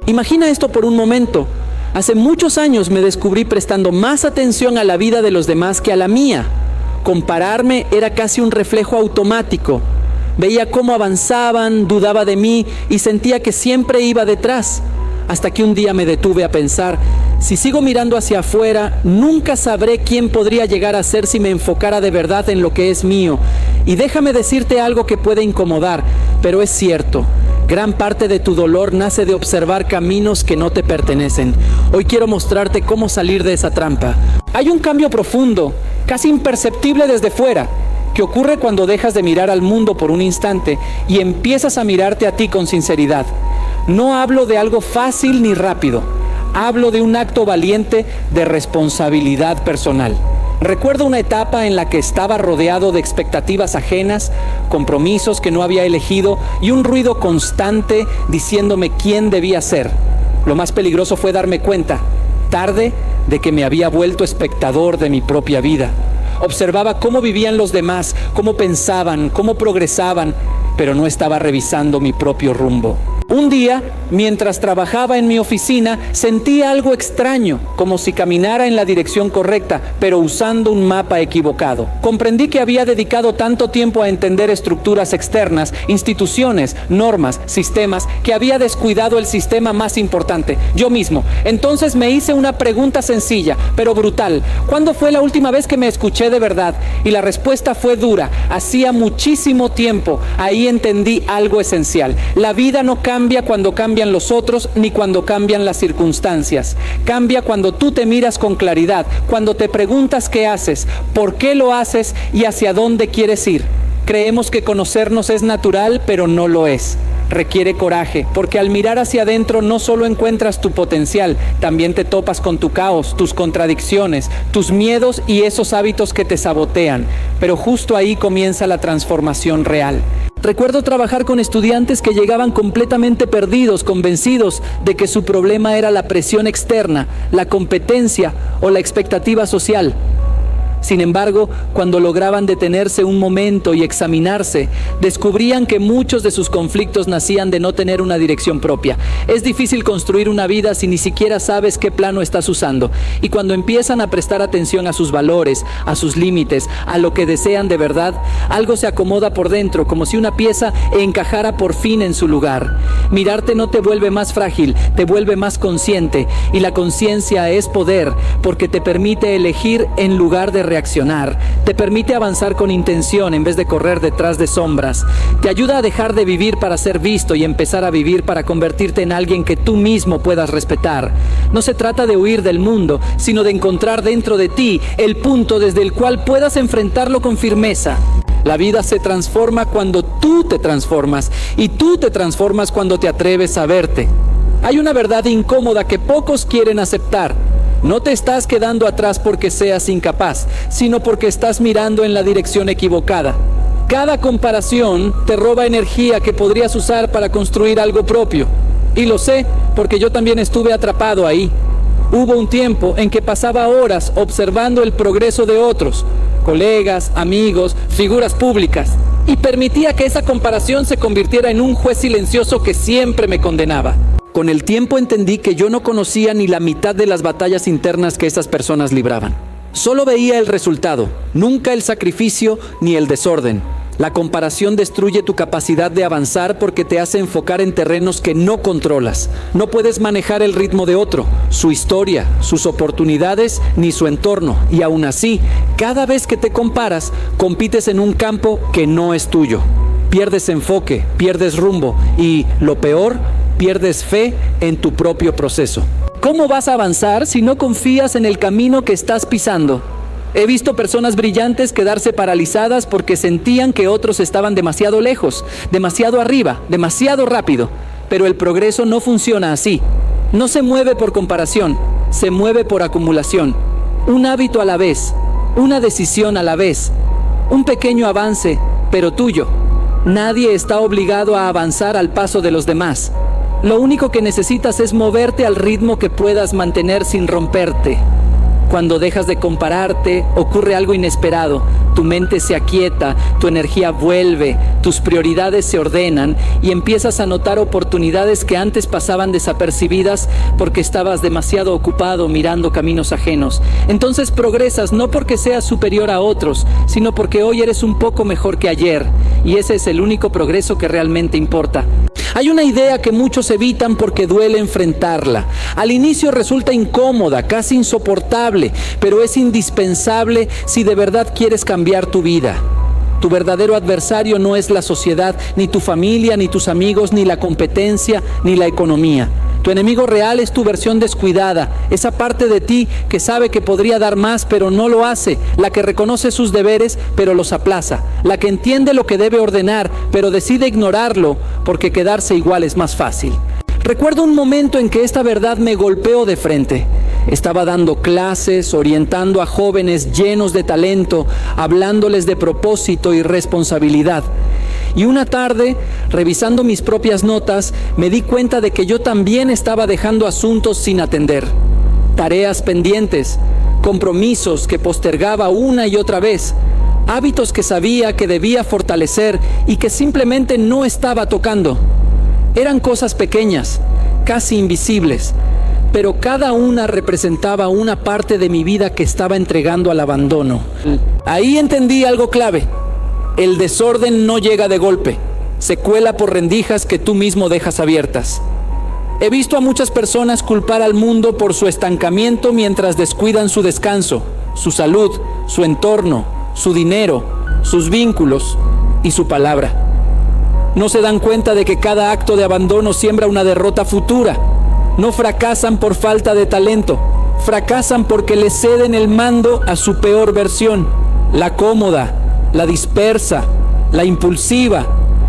Imagina esto por un momento. Hace muchos años me descubrí prestando más atención a la vida de los demás que a la mía. Compararme era casi un reflejo automático. Veía cómo avanzaban, dudaba de mí y sentía que siempre iba detrás. Hasta que un día me detuve a pensar, si sigo mirando hacia afuera, nunca sabré quién podría llegar a ser si me enfocara de verdad en lo que es mío. Y déjame decirte algo que puede incomodar, pero es cierto. Gran parte de tu dolor nace de observar caminos que no te pertenecen. Hoy quiero mostrarte cómo salir de esa trampa. Hay un cambio profundo, casi imperceptible desde fuera, que ocurre cuando dejas de mirar al mundo por un instante y empiezas a mirarte a ti con sinceridad. No hablo de algo fácil ni rápido. Hablo de un acto valiente de responsabilidad personal. Recuerdo una etapa en la que estaba rodeado de expectativas ajenas, compromisos que no había elegido y un ruido constante diciéndome quién debía ser. Lo más peligroso fue darme cuenta, tarde, de que me había vuelto espectador de mi propia vida. Observaba cómo vivían los demás, cómo pensaban, cómo progresaban, pero no estaba revisando mi propio rumbo. Un día, mientras trabajaba en mi oficina, sentí algo extraño, como si caminara en la dirección correcta, pero usando un mapa equivocado. Comprendí que había dedicado tanto tiempo a entender estructuras externas, instituciones, normas, sistemas, que había descuidado el sistema más importante, yo mismo. Entonces me hice una pregunta sencilla, pero brutal. ¿Cuándo fue la última vez que me escuché de verdad? Y la respuesta fue dura. Hacía muchísimo tiempo. Ahí entendí algo esencial. La vida no cambia cuando cambian los otros, ni cuando cambian las circunstancias. Cambia cuando tú te miras con claridad, cuando te preguntas qué haces, por qué lo haces y hacia dónde quieres ir. Creemos que conocernos es natural, pero no lo es. Requiere coraje, porque al mirar hacia adentro no solo encuentras tu potencial, también te topas con tu caos, tus contradicciones, tus miedos y esos hábitos que te sabotean. Pero justo ahí comienza la transformación real. Recuerdo trabajar con estudiantes que llegaban completamente perdidos, convencidos de que su problema era la presión externa, la competencia o la expectativa social. Sin embargo, cuando lograban detenerse un momento y examinarse, descubrían que muchos de sus conflictos nacían de no tener una dirección propia. Es difícil construir una vida si ni siquiera sabes qué plano estás usando. Y cuando empiezan a prestar atención a sus valores, a sus límites, a lo que desean de verdad, algo se acomoda por dentro, como si una pieza encajara por fin en su lugar. Mirarte no te vuelve más frágil, te vuelve más consciente. Y la conciencia es poder, porque te permite elegir en lugar de reaccionar, te permite avanzar con intención en vez de correr detrás de sombras, te ayuda a dejar de vivir para ser visto y empezar a vivir para convertirte en alguien que tú mismo puedas respetar. No se trata de huir del mundo, sino de encontrar dentro de ti el punto desde el cual puedas enfrentarlo con firmeza. La vida se transforma cuando tú te transformas, y tú te transformas cuando te atreves a verte. Hay una verdad incómoda que pocos quieren aceptar. No te estás quedando atrás porque seas incapaz, sino porque estás mirando en la dirección equivocada. Cada comparación te roba energía que podrías usar para construir algo propio. Y lo sé, porque yo también estuve atrapado ahí. Hubo un tiempo en que pasaba horas observando el progreso de otros, colegas, amigos, figuras públicas, y permitía que esa comparación se convirtiera en un juez silencioso que siempre me condenaba. Con el tiempo entendí que yo no conocía ni la mitad de las batallas internas que esas personas libraban. Solo veía el resultado, nunca el sacrificio ni el desorden. La comparación destruye tu capacidad de avanzar porque te hace enfocar en terrenos que no controlas. No puedes manejar el ritmo de otro, su historia, sus oportunidades, ni su entorno. Y aún así, cada vez que te comparas, compites en un campo que no es tuyo. Pierdes enfoque, pierdes rumbo y, lo peor, pierdes fe en tu propio proceso. ¿Cómo vas a avanzar si no confías en el camino que estás pisando? He visto personas brillantes quedarse paralizadas porque sentían que otros estaban demasiado lejos, demasiado arriba, demasiado rápido. Pero el progreso no funciona así. No se mueve por comparación, se mueve por acumulación. Un hábito a la vez, una decisión a la vez, un pequeño avance, pero tuyo. Nadie está obligado a avanzar al paso de los demás. Lo único que necesitas es moverte al ritmo que puedas mantener sin romperte. Cuando dejas de compararte, ocurre algo inesperado. Tu mente se aquieta, tu energía vuelve, tus prioridades se ordenan y empiezas a notar oportunidades que antes pasaban desapercibidas porque estabas demasiado ocupado mirando caminos ajenos. Entonces progresas no porque seas superior a otros, sino porque hoy eres un poco mejor que ayer, y ese es el único progreso que realmente importa. Hay una idea que muchos evitan porque duele enfrentarla. Al inicio resulta incómoda, casi insoportable, pero es indispensable si de verdad quieres cambiar tu vida. Tu verdadero adversario no es la sociedad, ni tu familia, ni tus amigos, ni la competencia, ni la economía. Tu enemigo real es tu versión descuidada, esa parte de ti que sabe que podría dar más pero no lo hace, la que reconoce sus deberes pero los aplaza, la que entiende lo que debe ordenar pero decide ignorarlo porque quedarse igual es más fácil. Recuerdo un momento en que esta verdad me golpeó de frente. Estaba dando clases, orientando a jóvenes llenos de talento, hablándoles de propósito y responsabilidad. Y una tarde, revisando mis propias notas, me di cuenta de que yo también estaba dejando asuntos sin atender. Tareas pendientes, compromisos que postergaba una y otra vez, hábitos que sabía que debía fortalecer y que simplemente no estaba tocando. Eran cosas pequeñas, casi invisibles, pero cada una representaba una parte de mi vida que estaba entregando al abandono. Ahí entendí algo clave. El desorden no llega de golpe, se cuela por rendijas que tú mismo dejas abiertas. He visto a muchas personas culpar al mundo por su estancamiento mientras descuidan su descanso, su salud, su entorno, su dinero, sus vínculos y su palabra. No se dan cuenta de que cada acto de abandono siembra una derrota futura. No fracasan por falta de talento, fracasan porque le ceden el mando a su peor versión, la cómoda, la dispersa, la impulsiva,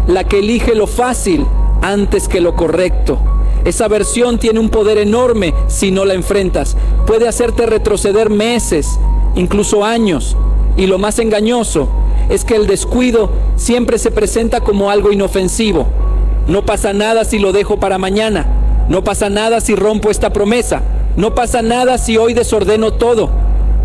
la que elige lo fácil antes que lo correcto. Esa versión tiene un poder enorme si no la enfrentas. Puede hacerte retroceder meses, incluso años. Y lo más engañoso es que el descuido siempre se presenta como algo inofensivo. No pasa nada si lo dejo para mañana. No pasa nada si rompo esta promesa. No pasa nada si hoy desordeno todo.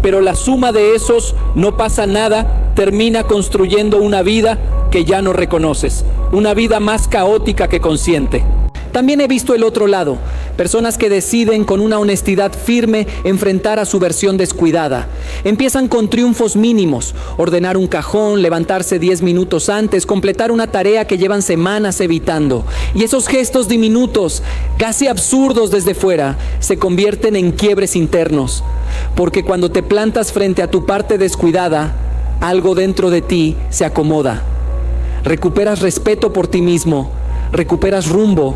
Pero la suma de esos no pasa nada termina construyendo una vida que ya no reconoces, una vida más caótica que consciente. También he visto el otro lado, personas que deciden con una honestidad firme enfrentar a su versión descuidada. Empiezan con triunfos mínimos, ordenar un cajón, levantarse 10 minutos antes, completar una tarea que llevan semanas evitando. Y esos gestos diminutos, casi absurdos desde fuera, se convierten en quiebres internos. Porque cuando te plantas frente a tu parte descuidada, algo dentro de ti se acomoda. Recuperas respeto por ti mismo, recuperas rumbo,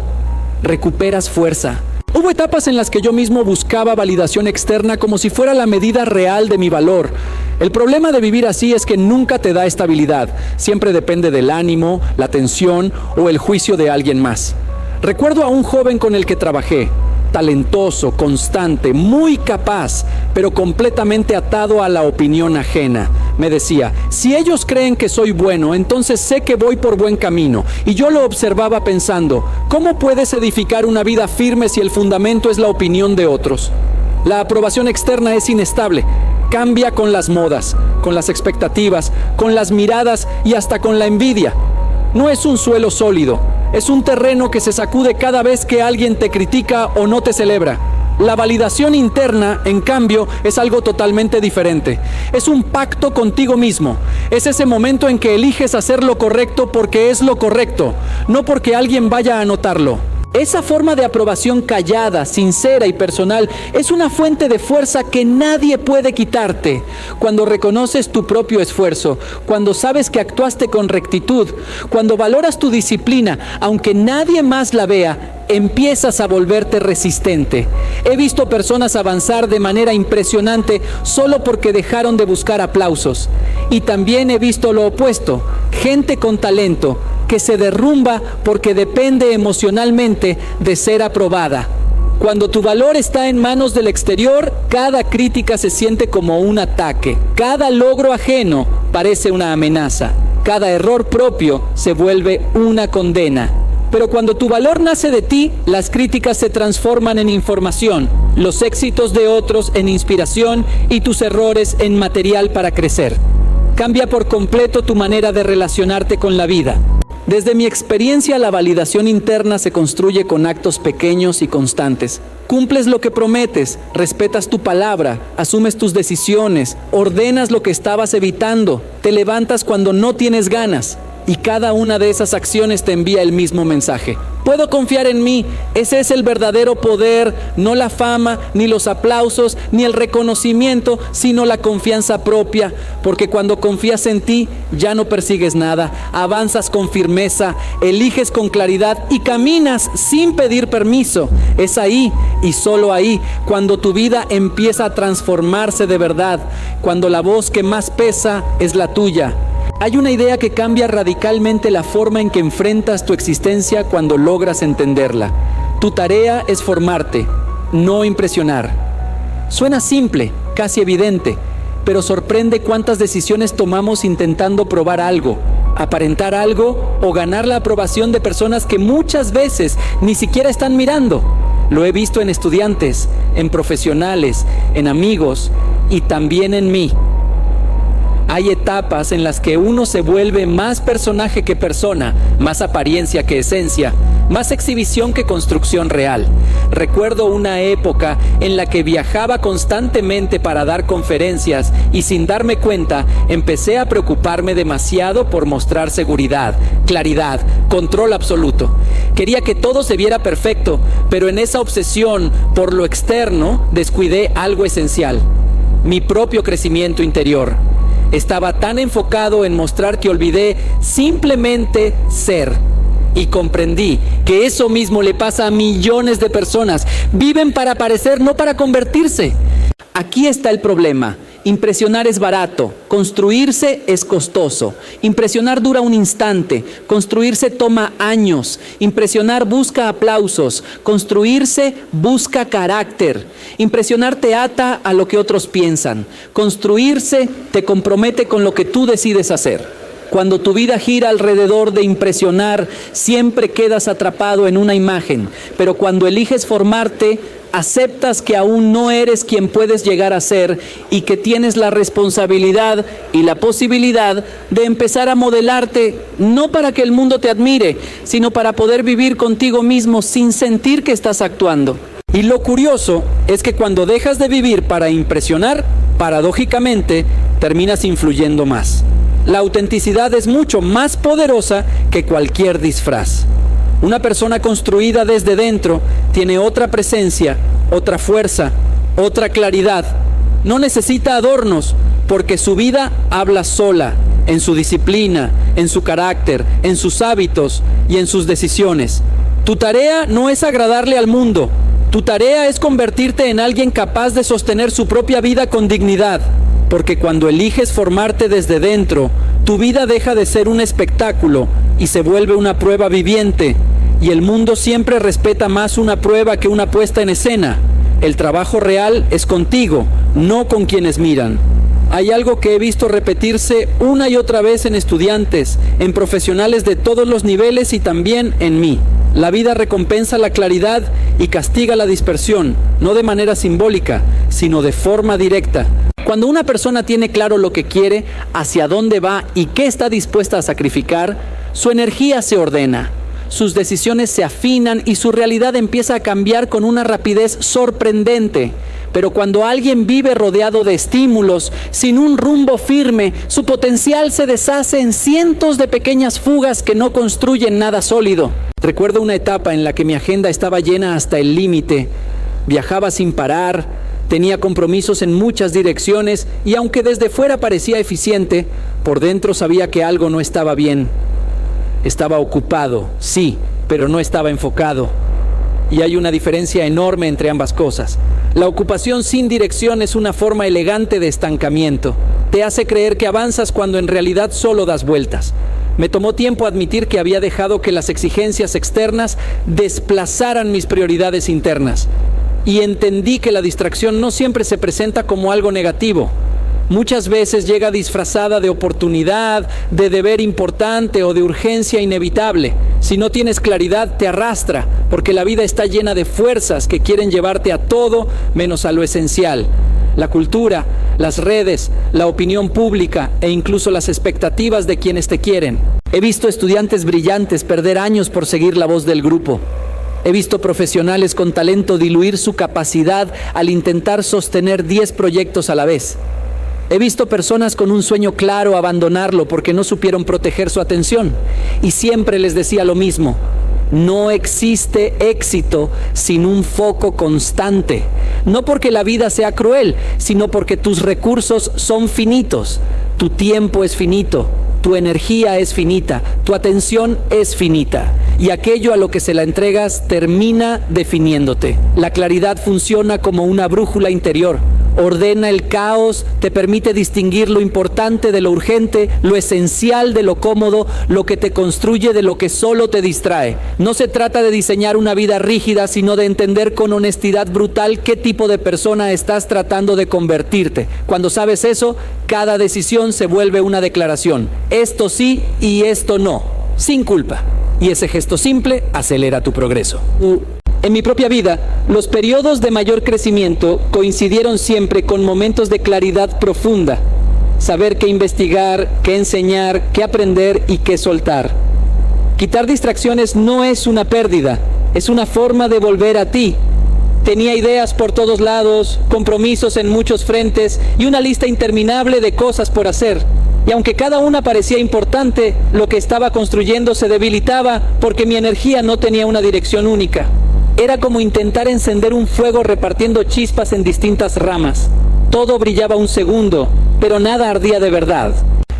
recuperas fuerza. Hubo etapas en las que yo mismo buscaba validación externa como si fuera la medida real de mi valor. El problema de vivir así es que nunca te da estabilidad. Siempre depende del ánimo, la atención o el juicio de alguien más. Recuerdo a un joven con el que trabajé. Talentoso, constante, muy capaz, pero completamente atado a la opinión ajena. Me decía, si ellos creen que soy bueno, entonces sé que voy por buen camino. Y yo lo observaba pensando, ¿cómo puedes edificar una vida firme si el fundamento es la opinión de otros? La aprobación externa es inestable, cambia con las modas, con las expectativas, con las miradas y hasta con la envidia. No es un suelo sólido. Es un terreno que se sacude cada vez que alguien te critica o no te celebra. La validación interna, en cambio, es algo totalmente diferente. Es un pacto contigo mismo. Es ese momento en que eliges hacer lo correcto porque es lo correcto, no porque alguien vaya a notarlo. Esa forma de aprobación callada, sincera y personal es una fuente de fuerza que nadie puede quitarte. Cuando reconoces tu propio esfuerzo, cuando sabes que actuaste con rectitud, cuando valoras tu disciplina, aunque nadie más la vea, empiezas a volverte resistente. He visto personas avanzar de manera impresionante solo porque dejaron de buscar aplausos. Y también he visto lo opuesto, gente con talento que se derrumba porque depende emocionalmente de ser aprobada. Cuando tu valor está en manos del exterior, cada crítica se siente como un ataque. Cada logro ajeno parece una amenaza. Cada error propio se vuelve una condena. Pero cuando tu valor nace de ti, las críticas se transforman en información, los éxitos de otros en inspiración y tus errores en material para crecer. cambia por completo tu manera de relacionarte con la vida. Desde mi experiencia, la validación interna se construye con actos pequeños y constantes. Cumples lo que prometes, respetas tu palabra, asumes tus decisiones, ordenas lo que estabas evitando, te levantas cuando no tienes ganas. Y cada una de esas acciones te envía el mismo mensaje. Puedo confiar en mí. Ese es el verdadero poder, no la fama, ni los aplausos, ni el reconocimiento, sino la confianza propia. Porque cuando confías en ti, ya no persigues nada. Avanzas con firmeza, eliges con claridad y caminas sin pedir permiso. Es ahí y solo ahí cuando tu vida empieza a transformarse de verdad. Cuando la voz que más pesa es la tuya. Hay una idea que cambia radicalmente la forma en que enfrentas tu existencia cuando logras entenderla. Tu tarea es formarte, no impresionar. Suena simple, casi evidente, pero sorprende cuántas decisiones tomamos intentando probar algo, aparentar algo o ganar la aprobación de personas que muchas veces ni siquiera están mirando. Lo he visto en estudiantes, en profesionales, en amigos y también en mí. Hay etapas en las que uno se vuelve más personaje que persona, más apariencia que esencia, más exhibición que construcción real. Recuerdo una época en la que viajaba constantemente para dar conferencias y sin darme cuenta empecé a preocuparme demasiado por mostrar seguridad, claridad, control absoluto. Quería que todo se viera perfecto, pero en esa obsesión por lo externo descuidé algo esencial: mi propio crecimiento interior. Estaba tan enfocado en mostrar que olvidé simplemente ser. Y comprendí que eso mismo le pasa a millones de personas. Viven para parecer, no para convertirse. Aquí está el problema. Impresionar es barato, construirse es costoso. Impresionar dura un instante, construirse toma años. Impresionar busca aplausos, construirse busca carácter. Impresionar te ata a lo que otros piensan. Construirse te compromete con lo que tú decides hacer. Cuando tu vida gira alrededor de impresionar, siempre quedas atrapado en una imagen. Pero cuando eliges formarte, aceptas que aún no eres quien puedes llegar a ser y que tienes la responsabilidad y la posibilidad de empezar a modelarte, no para que el mundo te admire, sino para poder vivir contigo mismo sin sentir que estás actuando. Y lo curioso es que cuando dejas de vivir para impresionar, paradójicamente, terminas influyendo más. La autenticidad es mucho más poderosa que cualquier disfraz. Una persona construida desde dentro tiene otra presencia, otra fuerza, otra claridad. No necesita adornos porque su vida habla sola, en su disciplina, en su carácter, en sus hábitos y en sus decisiones. Tu tarea no es agradarle al mundo. Tu tarea es convertirte en alguien capaz de sostener su propia vida con dignidad. Porque cuando eliges formarte desde dentro, tu vida deja de ser un espectáculo y se vuelve una prueba viviente. Y el mundo siempre respeta más una prueba que una puesta en escena. El trabajo real es contigo, no con quienes miran. Hay algo que he visto repetirse una y otra vez en estudiantes, en profesionales de todos los niveles y también en mí. La vida recompensa la claridad y castiga la dispersión, no de manera simbólica, sino de forma directa. Cuando una persona tiene claro lo que quiere, hacia dónde va y qué está dispuesta a sacrificar, su energía se ordena, sus decisiones se afinan y su realidad empieza a cambiar con una rapidez sorprendente. Pero cuando alguien vive rodeado de estímulos, sin un rumbo firme, su potencial se deshace en cientos de pequeñas fugas que no construyen nada sólido. Recuerdo una etapa en la que mi agenda estaba llena hasta el límite. Viajaba sin parar, tenía compromisos en muchas direcciones y aunque desde fuera parecía eficiente, por dentro sabía que algo no estaba bien. Estaba ocupado, sí, pero no estaba enfocado. Y hay una diferencia enorme entre ambas cosas. La ocupación sin dirección es una forma elegante de estancamiento. Te hace creer que avanzas cuando en realidad solo das vueltas. Me tomó tiempo admitir que había dejado que las exigencias externas desplazaran mis prioridades internas. Y entendí que la distracción no siempre se presenta como algo negativo. Muchas veces llega disfrazada de oportunidad, de deber importante o de urgencia inevitable. Si no tienes claridad, te arrastra, porque la vida está llena de fuerzas que quieren llevarte a todo menos a lo esencial. la cultura, las redes, la opinión pública e incluso las expectativas de quienes te quieren. He visto estudiantes brillantes perder años por seguir la voz del grupo. He visto profesionales con talento diluir su capacidad al intentar sostener 10 proyectos a la vez. He visto personas con un sueño claro abandonarlo porque no supieron proteger su atención. Y siempre les decía lo mismo: no existe éxito sin un foco constante. No porque la vida sea cruel, sino porque tus recursos son finitos. Tu tiempo es finito, tu energía es finita, tu atención es finita. Y aquello a lo que se la entregas termina definiéndote. La claridad funciona como una brújula interior. Ordena el caos, te permite distinguir lo importante de lo urgente, lo esencial de lo cómodo, lo que te construye de lo que solo te distrae. No se trata de diseñar una vida rígida, sino de entender con honestidad brutal qué tipo de persona estás tratando de convertirte. Cuando sabes eso, cada decisión se vuelve una declaración. Esto sí y esto no, sin culpa. Y ese gesto simple acelera tu progreso. En mi propia vida, los periodos de mayor crecimiento coincidieron siempre con momentos de claridad profunda. Saber qué investigar, qué enseñar, qué aprender y qué soltar. Quitar distracciones no es una pérdida, es una forma de volver a ti. Tenía ideas por todos lados, compromisos en muchos frentes y una lista interminable de cosas por hacer. Y aunque cada una parecía importante, lo que estaba construyendo se debilitaba porque mi energía no tenía una dirección única. Era como intentar encender un fuego repartiendo chispas en distintas ramas. Todo brillaba un segundo, pero nada ardía de verdad.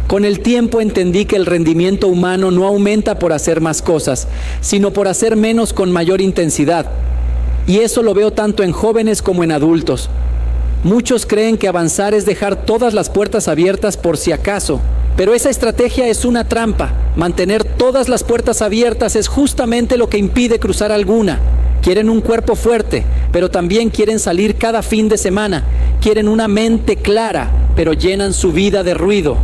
Con el tiempo entendí que el rendimiento humano no aumenta por hacer más cosas, sino por hacer menos con mayor intensidad. Y eso lo veo tanto en jóvenes como en adultos. Muchos creen que avanzar es dejar todas las puertas abiertas por si acaso, pero esa estrategia es una trampa. Mantener todas las puertas abiertas es justamente lo que impide cruzar alguna. Quieren un cuerpo fuerte, pero también quieren salir cada fin de semana. Quieren una mente clara, pero llenan su vida de ruido.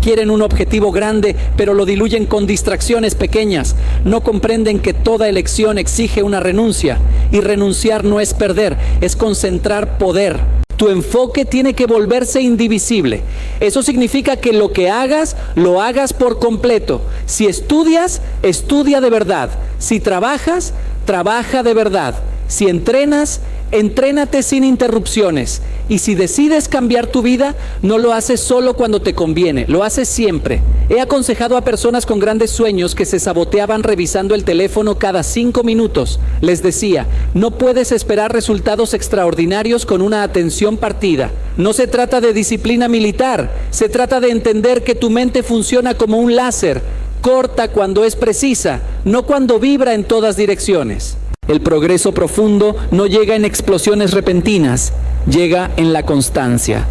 Quieren un objetivo grande, pero lo diluyen con distracciones pequeñas. No comprenden que toda elección exige una renuncia, y renunciar no es perder, es concentrar poder. Tu enfoque tiene que volverse indivisible. Eso significa que lo que hagas, lo hagas por completo. Si estudias, estudia de verdad. Si trabajas, trabaja de verdad. Si entrenas, entrénate sin interrupciones. Y si decides cambiar tu vida, no lo haces solo cuando te conviene, lo haces siempre. He aconsejado a personas con grandes sueños que se saboteaban revisando el teléfono cada 5 minutos. Les decía: no puedes esperar resultados extraordinarios con una atención partida. No se trata de disciplina militar, se trata de entender que tu mente funciona como un láser. Corta cuando es precisa, no cuando vibra en todas direcciones. El progreso profundo no llega en explosiones repentinas, llega en la constancia.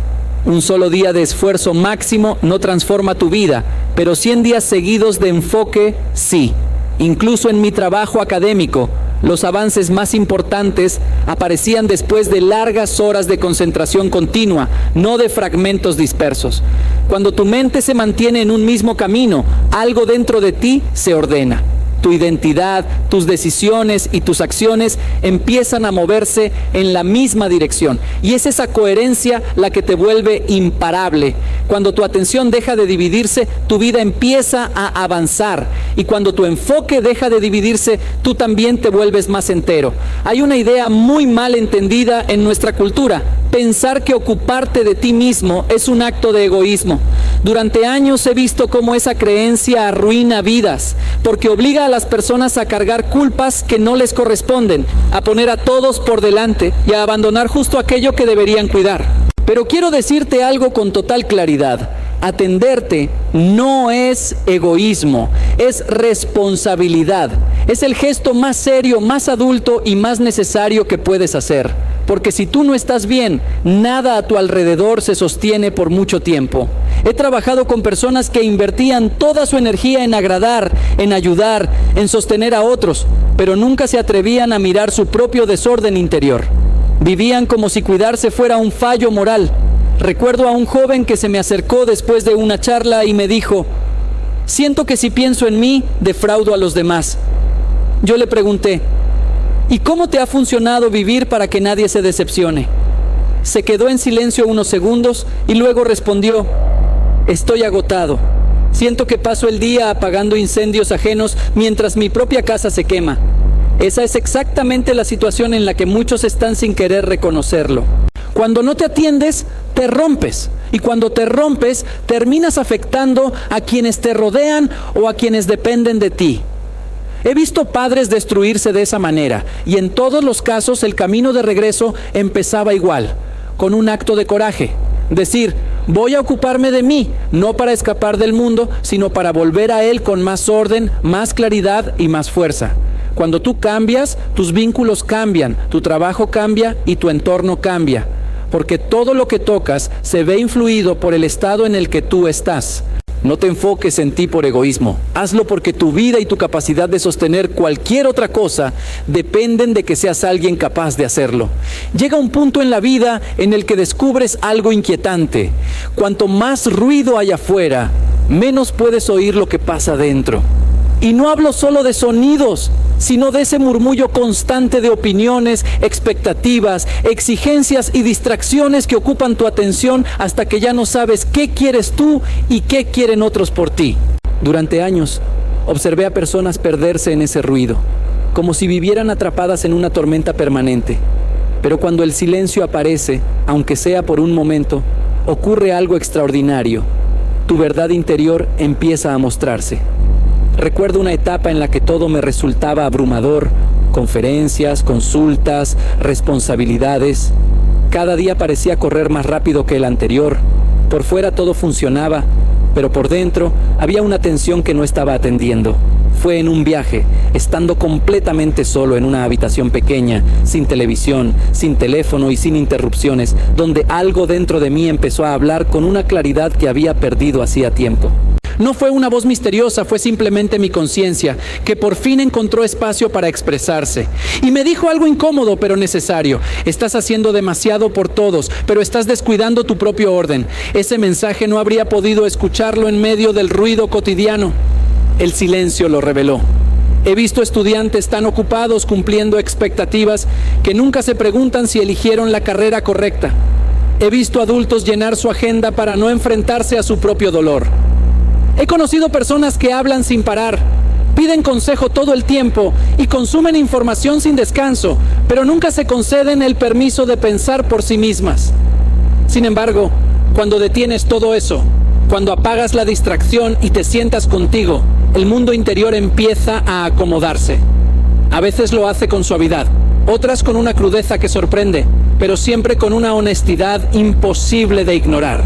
Un solo día de esfuerzo máximo no transforma tu vida, pero 100 días seguidos de enfoque, sí. Incluso en mi trabajo académico, los avances más importantes aparecían después de largas horas de concentración continua, no de fragmentos dispersos. Cuando tu mente se mantiene en un mismo camino, algo dentro de ti se ordena. Tu identidad, tus decisiones y tus acciones empiezan a moverse en la misma dirección. Y es esa coherencia la que te vuelve imparable. Cuando tu atención deja de dividirse, tu vida empieza a avanzar. Y cuando tu enfoque deja de dividirse, tú también te vuelves más entero. Hay una idea muy mal entendida en nuestra cultura: pensar que ocuparte de ti mismo es un acto de egoísmo. Durante años he visto cómo esa creencia arruina vidas, porque obliga a las personas a cargar culpas que no les corresponden, a poner a todos por delante y a abandonar justo aquello que deberían cuidar. Pero quiero decirte algo con total claridad: atenderte no es egoísmo, es responsabilidad. Es el gesto más serio, más adulto y más necesario que puedes hacer. Porque si tú no estás bien, nada a tu alrededor se sostiene por mucho tiempo. He trabajado con personas que invertían toda su energía en agradar, en ayudar, en sostener a otros, pero nunca se atrevían a mirar su propio desorden interior. Vivían como si cuidarse fuera un fallo moral. Recuerdo a un joven que se me acercó después de una charla y me dijo: siento que si pienso en mí, defraudo a los demás. Yo le pregunté: ¿y cómo te ha funcionado vivir para que nadie se decepcione? Se quedó en silencio unos segundos y luego respondió: estoy agotado. Siento que paso el día apagando incendios ajenos mientras mi propia casa se quema. Esa es exactamente la situación en la que muchos están sin querer reconocerlo. Cuando no te atiendes, te rompes. Y cuando te rompes, terminas afectando a quienes te rodean o a quienes dependen de ti. He visto padres destruirse de esa manera, y en todos los casos el camino de regreso empezaba igual, con un acto de coraje. Decir: voy a ocuparme de mí, no para escapar del mundo, sino para volver a él con más orden, más claridad y más fuerza. Cuando tú cambias, tus vínculos cambian, tu trabajo cambia y tu entorno cambia, porque todo lo que tocas se ve influido por el estado en el que tú estás. No te enfoques en ti por egoísmo. Hazlo porque tu vida y tu capacidad de sostener cualquier otra cosa dependen de que seas alguien capaz de hacerlo. Llega un punto en la vida en el que descubres algo inquietante. Cuanto más ruido hay afuera, menos puedes oír lo que pasa dentro. Y no hablo solo de sonidos, sino de ese murmullo constante de opiniones, expectativas, exigencias y distracciones que ocupan tu atención hasta que ya no sabes qué quieres tú y qué quieren otros por ti. Durante años, observé a personas perderse en ese ruido, como si vivieran atrapadas en una tormenta permanente. Pero cuando el silencio aparece, aunque sea por un momento, ocurre algo extraordinario. Tu verdad interior empieza a mostrarse. Recuerdo una etapa en la que todo me resultaba abrumador: conferencias, consultas, responsabilidades. Cada día parecía correr más rápido que el anterior. Por fuera todo funcionaba, pero por dentro había una tensión que no estaba atendiendo. Fue en un viaje, estando completamente solo en una habitación pequeña, sin televisión, sin teléfono y sin interrupciones, donde algo dentro de mí empezó a hablar con una claridad que había perdido hacía tiempo. No fue una voz misteriosa, fue simplemente mi conciencia, que por fin encontró espacio para expresarse. Y me dijo algo incómodo pero necesario: estás haciendo demasiado por todos, pero estás descuidando tu propio orden. Ese mensaje no habría podido escucharlo en medio del ruido cotidiano. El silencio lo reveló. He visto estudiantes tan ocupados cumpliendo expectativas que nunca se preguntan si eligieron la carrera correcta. He visto adultos llenar su agenda para no enfrentarse a su propio dolor. He conocido personas que hablan sin parar, piden consejo todo el tiempo y consumen información sin descanso, pero nunca se conceden el permiso de pensar por sí mismas. Sin embargo, cuando detienes todo eso, cuando apagas la distracción y te sientas contigo, el mundo interior empieza a acomodarse. A veces lo hace con suavidad, otras con una crudeza que sorprende, pero siempre con una honestidad imposible de ignorar.